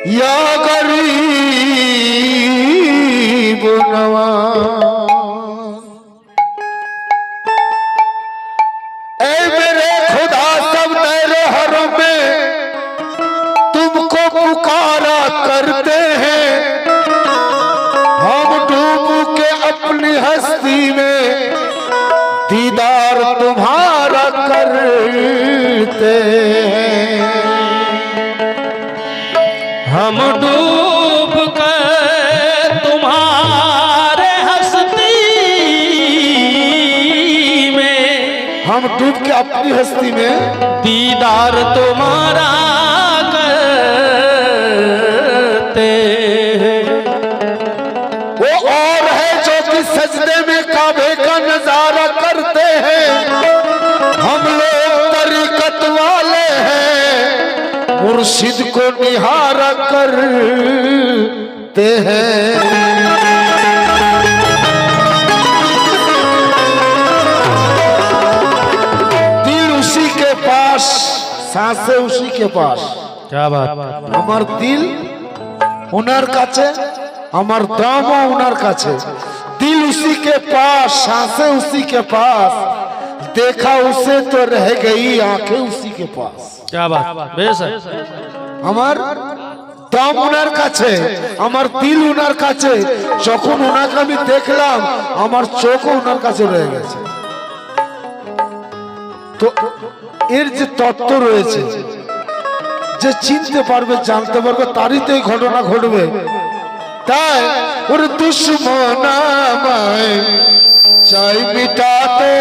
या गरीब नवाज। ऐ मेरे खुदा सब तेरे हरों में तुमको पुकारा करते हैं, हम डूब के अपनी हस्ती में दीदार तुम्हारा करते हैं। हम डूब कर तुम्हारे हस्ती में, हम डूब के अपनी हस्ती में दीदार तुम्हारा करते हैं। वो और है जो कि सजदे में काबे का नजारा करते हैं, हम लोग तरीकत वाले हैं, मुर्शिद को निहारा करते हैं। दिल उसी के पास, सांसें उसी के पास। क्या बात। আমার দিল ওনার কাছে, আমার দামও ওনার কাছে। दिल उसी के पास, सांसें उसी के पास, देखा उसे तो रह गई आंखें उसी के पास। क्या बात। बेश है। আমার দাম ওনার কাছে, আমার দিল ওনার কাছে। যখন ওনাকে আমি দেখলাম আমার চোখও ওনার কাছে রয়ে গেছে। তো এর যে তত্ত্ব রয়েছে, যে চিনতে পারবে জানতে পারবে তারই তো এই ঘটনা ঘটবে। তাই ওর দুশ্মন আমায় চাই মিটাতে,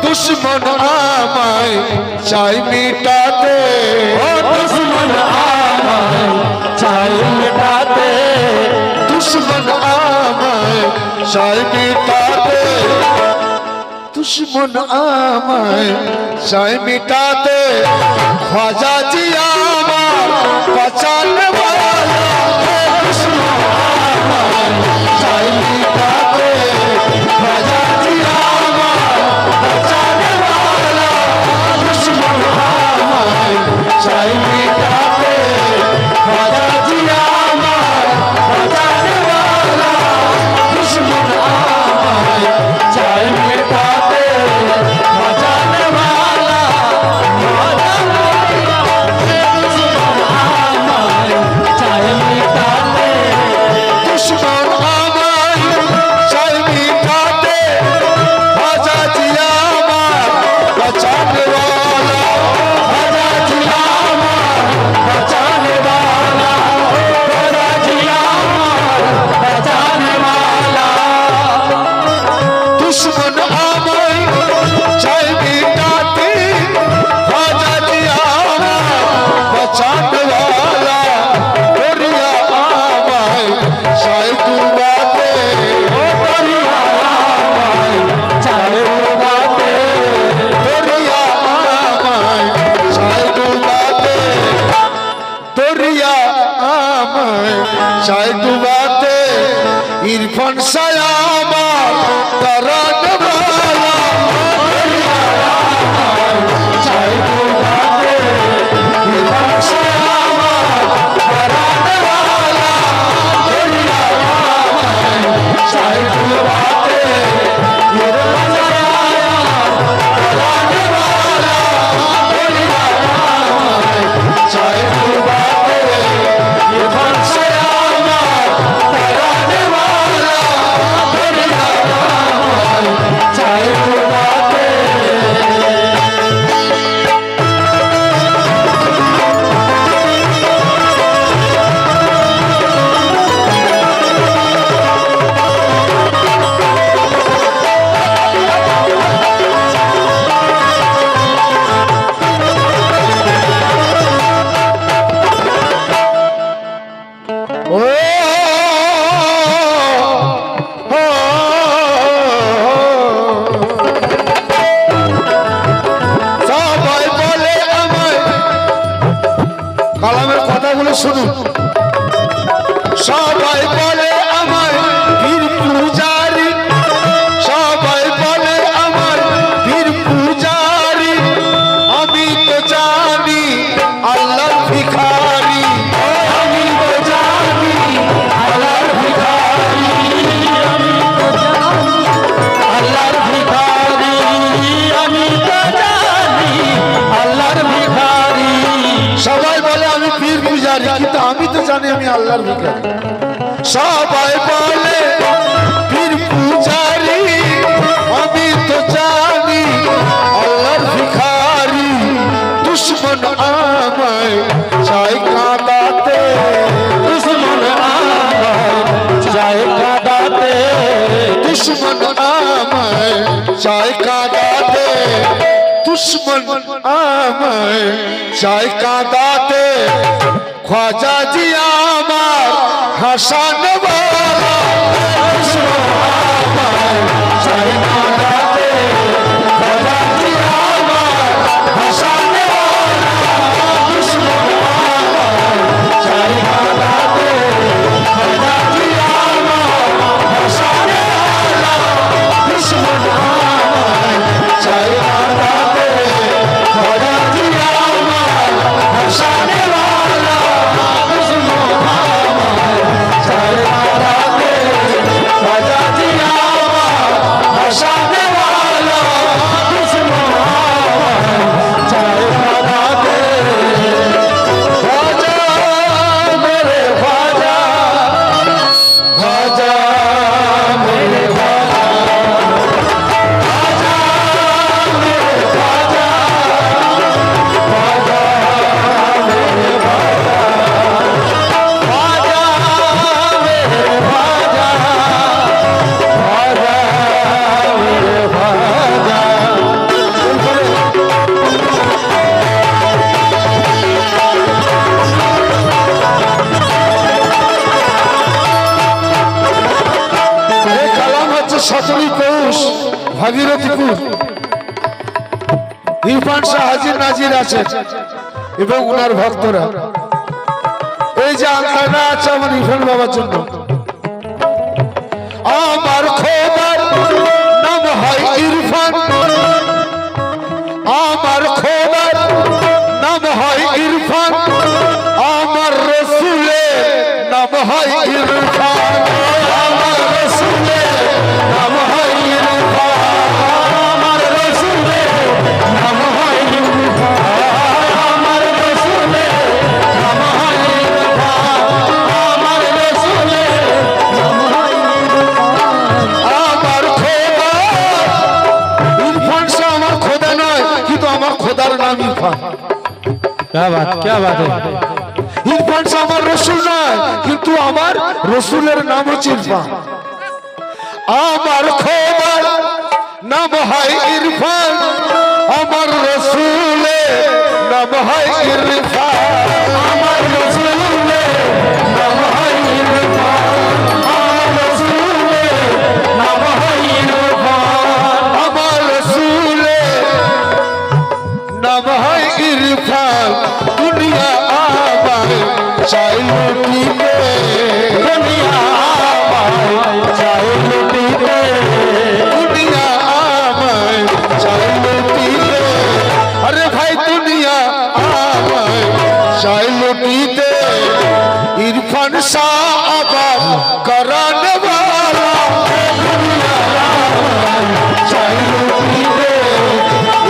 दुश्मन आमाय चाय मिटाते, दुश्मन आमाय चाय मिटाते, दुश्मन आमाय चाय मिटाते, दुश्मन आमाय चाय मिटाते। ख्वाजा जी आमार बचाने वाला, दुश्मन आमाय चाय मिटाते। ख्वाजा जी आमार बचाने वाला, दुश्मन आमाय चाय मिटाते। ख्वाजा जी आमार बचाने वाला, दुश्मन आमाय चाय मिटाते। बचाने वाला, दुश्मन आमाय चाय मिटाते, दुश्मन आमाय चाय मिटाते। ख्वाजा जी आमार बचाने वाला, ख्वाजा जी आमार बचाने वाला, ख्वाजा जी आमार बचाने वाला, दुश्मन आमाय चाय मिटाते। ख्वाजा जी आमार बचाने वाला, दरिया आमाय चाय डुबाते, दरिया आमाय चाय डुबाते, दरिया आमाय चाय डुबाते, दरिया आमाय चाय डुबाते। इरफान शाह आमार तराने वाला, दरिया आमाय चाय डुबाते। इरफान शाह आमार तराने वाला, दरिया आमाय चाय डुबाते। इरफान शाह आमार तराने वाला, दरिया आमाय चाय শুনুন। সবাই বলে আমায় পীর পূজারি, সবাই বলে আমার পীর পূজারি, আমি তো জানি আল্লাহর ভিখারি। আমি তো জানি আল্লাহর ভিখারি, আমি তো জানি আল্লাহর ভিখারি, আমি তো জানি আল্লাহর ভিখারি। সবাই বলে আমি পীর পূজারি, কিন্তু আমি তো জানি আমি আল্লাহর ভিখারি। সবাই বলে পীর পূজারি, আমি তো জানি আল্লাহর ভিখারি। দুশ্মন আমায় চাই কাঁদাতে, দুশ্মন আমায় চায় কাঁদাতে, দুশ্মন আমায় চাই কাঁদাতে, দুশ্মন আমায় চাই কাঁদাতে। খ্বাজা জি আমার হাসান বালা, দুশ্মন আমায় চাই কাঁদাতে। খ্বাজা জি আমার হাসান বালা, দুশ্মন আমায় চাই কাঁদাতে। খ্বাজা জি আমার হাসান বালা, দুশ্মন আমায় চাই কাঁদাতে। খ্বাজা জি আমার হাসান বালা, দুশ্মন আমায় চাই কাঁদাতে। খ্বাজা জি আমার হাসান বালা, দুশ্মন আমায় চাই কাঁদাতে। খ্বাজা মেরে খ্বাজা, খ্বাজা মেরে খ্বাজা, খ্বাজা মেরে খ্বাজা, খ্বাজা মেরে খ্বাজা, খ্বাজা মেরে খ্বাজা, খ্বাজা মেরে খ্বাজা। এই কালাম হচ্ছে 17 পৌষ, ভাগীরথীপুর। ইরফান শাহ হাজির নাজির আছে এবং ওনার ভক্তরা। এই যে আলতাটা আছে আমার ইরফান বাবার জন্য। আমার খোদার নাম হয় ইরফান, আমার খোদার নাম হয় ইরফান, আমার রসুলের নাম হয় ইরফান, আমার রসুলের নাম হয় ইরফান, আমার রসুলের নাম হয় ইরফান, আমার রসুলের নাম হয় ইরফান, আমার রসুলের নাম হয় ইরফান। আমার খোদা ইরফান শাহ আমার খোদা নয়, কিন্তু আমার খোদার নাম ইরফান। क्या बात है। ইরফান শাহ আমার রসুল নয়, কিন্তু আমার রসুলের নাম হচ্ছে ইরফান। আমার খোদার নাম হয় ইরফান, আমার রসুলের নাম হয় ইরফান, আমার রসুলের নাম হয় ইরফান, আমার রসুলের নাম হয় ইরফান, আমার রসুলের নাম হয় ইরফান। দুনিয়া আমায় চাই লুটিতে, দুনিয়া আমায় চাই লুটিতে, দুনিয়া আমায় চাই লুটিতে। আরে ভাই দুনিয়া আমায় চাই লুটিতে। ইরফান শাহ আবার করানে वाला, দুনিয়া আমায় চাই লুটিতে।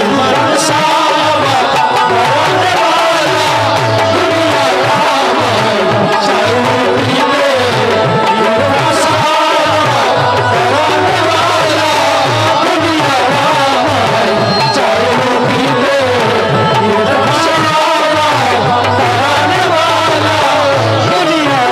ইরফান শাহ আবার করানে वाला, দুনিয়া আমায় চাই লুটিতে। ইরফান শাহ আবার করানে वाला, দুনিয়া আমায় চাই লুটিতে। ইরফান শাহ আবার করানে वाला, দুনিয়া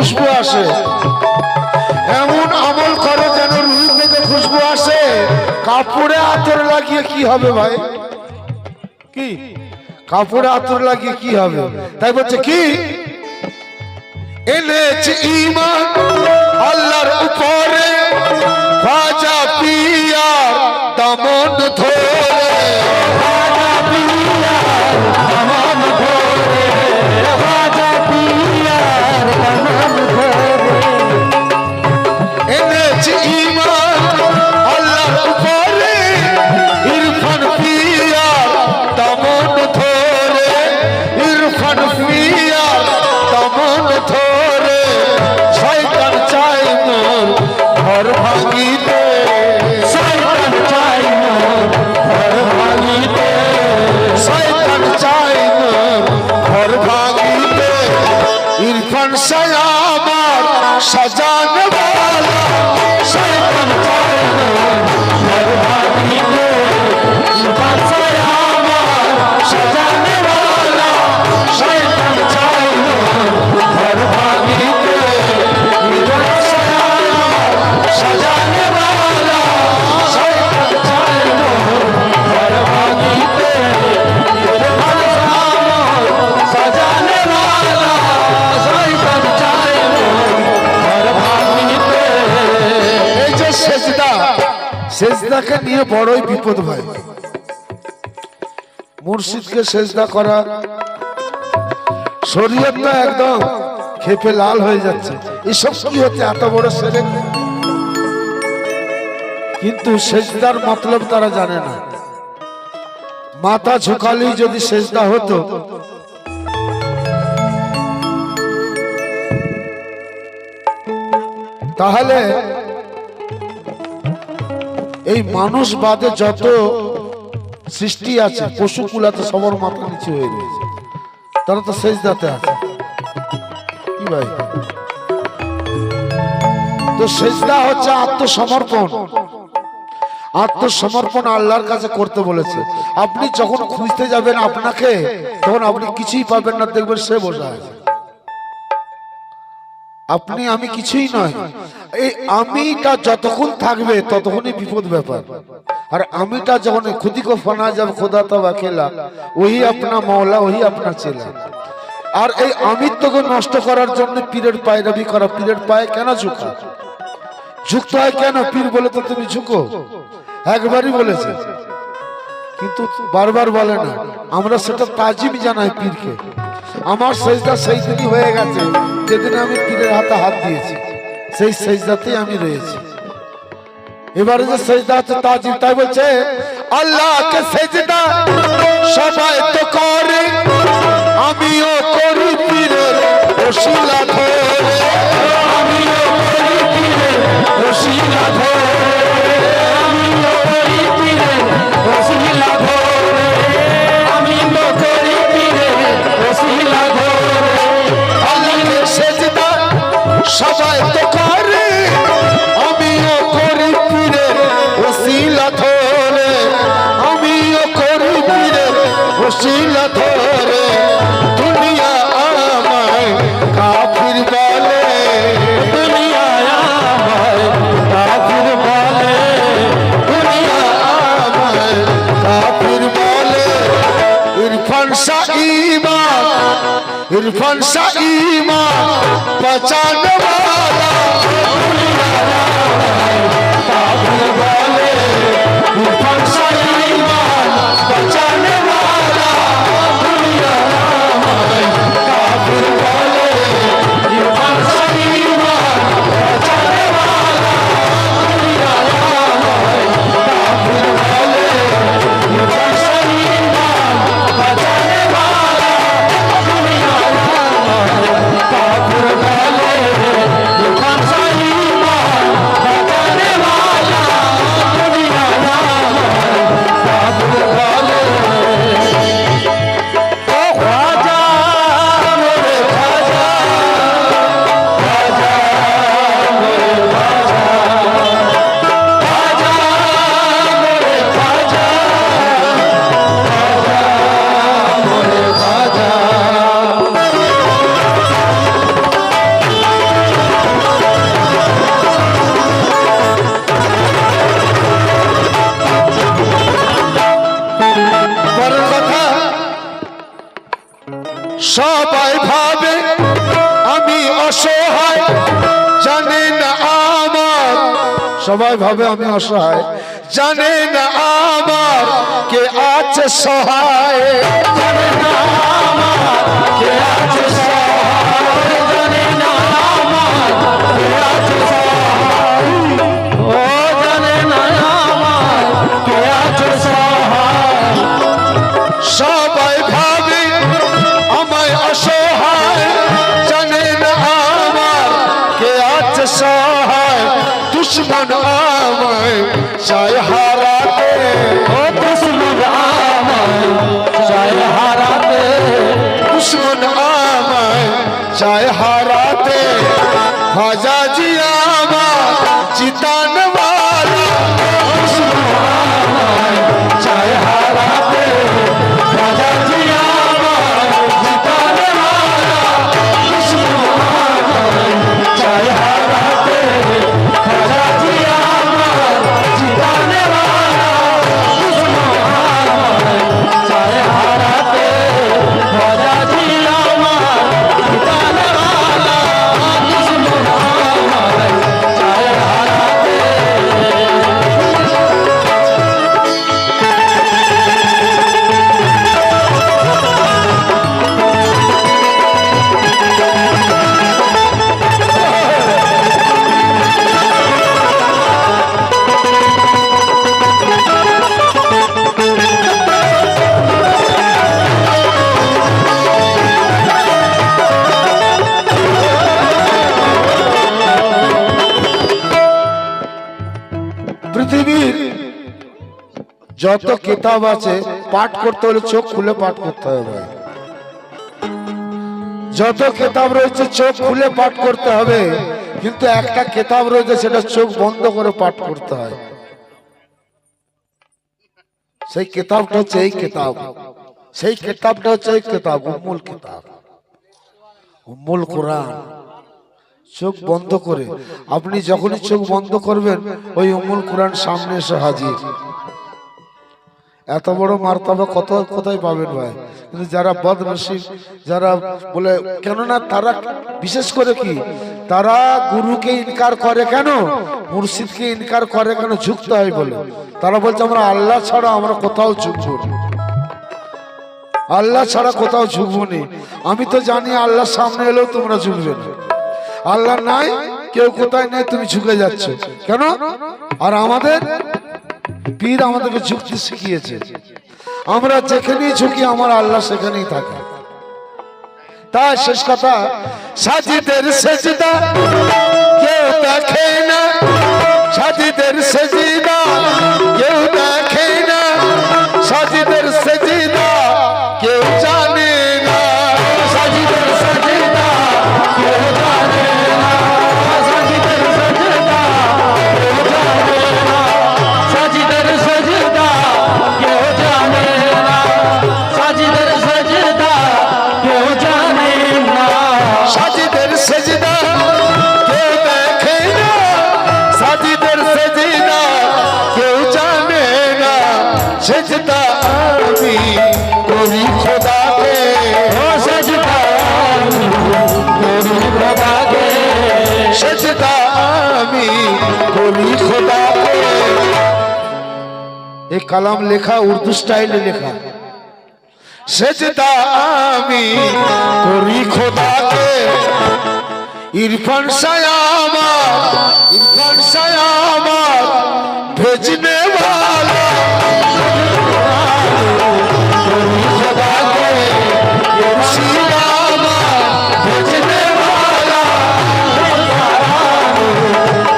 খুশবু আসে, এমন আমল করো যেন রুহ থেকে খুশবু আসে। কাপড়ে আতর লাগিয়ে কি হবে ভাই? কি কাপড়ে আতর লাগিয়ে কি হবে? তাই বলছে কি, এনেছে ঈমান আল্লাহর উপরে, খাজা পিয়ার দামন ধরে, খাজা পিয়ার দামন ধরে, খাজা পিয়ার দামন ধরে। এনেছে ঈমান আল্লাহর উপরে, ইরফান পিয়ার দামন ধরে, ইরফান পিয়ার দামন ধরে। শয়তান চায় মোর ঘর ভাঙিতে, শয়তান চায় মোর ঘর ভাঙিতে, শয়তান চায় মোর ঘর ভাঙিতে। ইরফান শাহ আমার সাজানে वाला, শয়তান চায় মোর ঘর ভাঙিতে। ইরফান শাহ আমার সাজানে वाला, শয়তান চায় মোর ঘর ভাঙিতে। ইরফান শাহ আমার সাজানে वाला, শয়তান চায় মোর ঘর ভাঙিতে। ইরফান শাহ আমার সাজানে वाला, শয়তান চায় মোর ঘর ভাঙিতে। এই যে সেজদা, সেজদাকে নিয়ে বড়ই বিপদ ভাই। মুর্শিদকে সেজদা করা, শরীয়তটা একদম খেপে লাল হয়ে যাচ্ছে। এসব কি হচ্ছে? এত বড় ছেলে, কিন্তু সেজদার মতলব তারা জানে না। মাথা ঝুঁকালেই যদি সেজদা হতো, তাহলে এই মানুষ বাদে যত সৃষ্টি আছে, পশুকুলাতে সবার মাথা নিচু হয়ে রয়েছে, তারা তো সেজদাতে আছে। কি ভাই? তো সেজদা হচ্ছে আত্মসমর্পণ। আত্মসমর্পণ আল্লাহর কাছে করতে বলেছে। আপনি যখন খুঁজতে যাবেন আপনাকে, তখন আপনি কিছুই পাবেন না, দেখবেন সে বসে আছে। আপনি আমি কিছুই নয়। এই আমিটা যতক্ষণ থাকবে ততক্ষণই বিপদ ব্যাপার। আর আমিটা যখন খুদি কো ফানা যাব খোদা তব আকেলা, ওই আপনা মৌলা, ওই আপনার চেলা। আর এই আমিত্বকে নষ্ট করার জন্য পীরের পায়রাবি করা। পীরের পায়ে কেন ঝুঁকা? ঝুঁকতে হয় কেন? পীর বলে তো তুমি ঝুঁকো, একবারই বলেছে, কিন্তু বারবার বলে না। আমরা সেটা তাজিম জানাই পীরকে। আমার সেজদা সেই দিনই হয়ে গেছে যেদিন আমি পীরের হাতে হাত দিয়েছি, সেই সেজদাতেই আমি রয়েছি। এবারে যে সেজদা হচ্ছে তাজিম। তাই বলছে আল্লাহকে সেজদা সবাই তো করে, আমিও করি পীরের ওসিলা ধরে, আমিও করি পীরের ওসিলা ধরে, আমিও করি পীরের ওসিলা ধরে, আমিও করি পীরের ওসিলা ধরে। আল্লাহকে সেজদা সবাই তো করে, আমিও করি পীরের ওসিলা ধরে, আমিও করি পীরের ওসিলা ধরে। দুনিয়া আমায় কাফির বলে, দুনিয়ায় আমায় কাফির বলে, দুনিয়া আমায় কাফির বলে। ইরফান শাহ ঈমান, ইরফান শাহ ঈমান বাঁচানে वाला, কাফির বলে। ইরফান শাহ ঈমান বাঁচানে वाला, দুনিয়ায় আমায় কাফির বলে। ইরফান শাহ ঈমান বাঁচানে वाला, দুনিয়ায় আমায় কাফির বলে। ইরফান শাহ ঈমান বাঁচানে वाला, দুনিয়ায় আমায় কাফির বলে। সবাই ভাবে আমি অসহায়, জানে না আমার কে আছে সহায়, জানে না আমার কে আছে সহায়, জানে না আমার কে আছে সহায়, ও জানে না আমার কে আছে সহায়। সবাই ভাবে আমায় অসহায়, জানে না আমার কে আছে সহায়, দুশ্মন আমায় চায় হারাতে, ও দুশ্মন আমায় চায় হারাতে, দুশ্মন আমায় চায় হারাতে, খাজা জি আমার জিতানে वाला, দুশ্মন আমায় চায় হারাতে, রাজা জি আমার জিতানে वाला, দুশ্মন আমায় চায় হারাতে, রাজা জি আমার জিতানে वाला, দুশ্মন আমায় চায় হারাতে, রাজা জি আমার জিতানে वाला, দুশ্মন আমায় চায় হারাতে। পৃথিবীর যত কিতাব আছে পাঠ করতে হলে চোখ খুলে পাঠ করতে হবে, যত কিতাব রয়েছে চোখ খুলে পাঠ করতে হবে, কিন্তু একটা কিতাব রয়েছে সেটা চোখ বন্ধ করে পাঠ করতে হয়। সেই কিতাবটা হচ্ছে এই কিতাব, সেই কিতাবটা হচ্ছে এই কিতাব, উম্মুল কিতাব, উম্মুল কোরআন। চোখ বন্ধ করে আপনি যখনই চোখ বন্ধ করবেন ওই উম্মুল কোরআন সামনে এসে হাজির। এত বড় মার্তবা কত কোথায় পাবেন ভাই? কিন্তু যারা বদনসিব, যারা বলে, কেননা তারা বিশেষ করে কি, তারা গুরুকে ইনকার করে কেন, মুর্শিদকে ইনকার করে কেন, ঝুঁকতে হয় বলে। তারা বলছে আমরা আল্লাহ ছাড়া আমরা কোথাও ঝুঁকবো না, আল্লাহ ছাড়া কোথাও ঝুঁকবো না। আমি তো জানি আল্লাহর সামনে এলেও তোমরা ঝুঁকবে না, আল্লাহ নাই, কেউ কোথায় নেই, তুমি ঝুঁকে যাচ্ছ কেন? আর আমাদের পীর আমাদেরকে ঝুঁকতে শিখিয়েছে, আমরা যেখানেই ঝুঁকি আমার আল্লাহ সেখানেই থাকে। তাই শেষ কথা, সাজিদের সেজদা কেউ দেখে না, সাজিদের সেজদা কেউ দেখে না, সাজিদের সেজদা কেউ জানে না, সাজিদের সাজদা কেউ জানে না, সাজিদের সাজদা কেউ জানে না, সাজিদের সাজদা কেউ জানে না, সাজিদের সাজদা কেউ জানে না, সাজিদের সেজদা কেউ দেখে না, সাজিদের সেজদা কেউ জানে না, সেজদা আমি করি খোদাকে, ও সাজদা করি খোদাকে, সেজদা আমি করি খোদাকে। এই কালাম লেখা উর্দু স্টাইলে লেখা, সেজদা আমি করি খোদাকে, ইরফান শায়ামার, ইরফান শায়ামার भेजने वाला, করি খোদাকে, मुर्शिदाबाद भेजने वाला,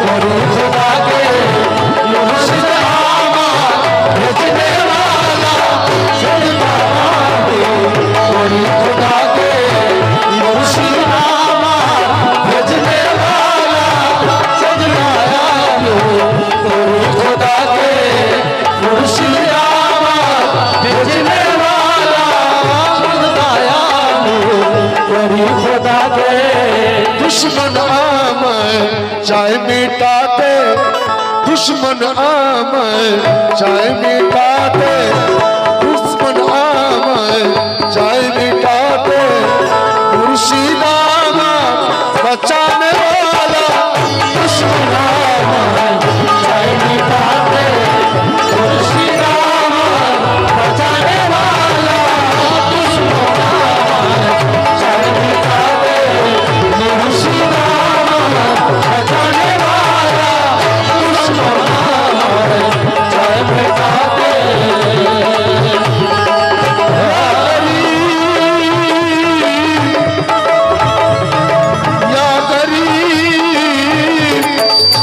করি খোদাকে, मुर्शिदाबाद भेजने वाला, করি খোদাকে, मुर्शिदाबाद भेजने वाला, সজনা করি খোদাকে, मुर्शिदाबाद भेजने वाला, করি খোদাকে, दुश्मन आमय चाहे मिटाते, दुश्मन आमय चाहे मिटाते, दुश्मन आमय चाहे मिटाते, मुर्शिदाबाद बचाने वाला, दुश्मन आमय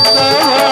सवार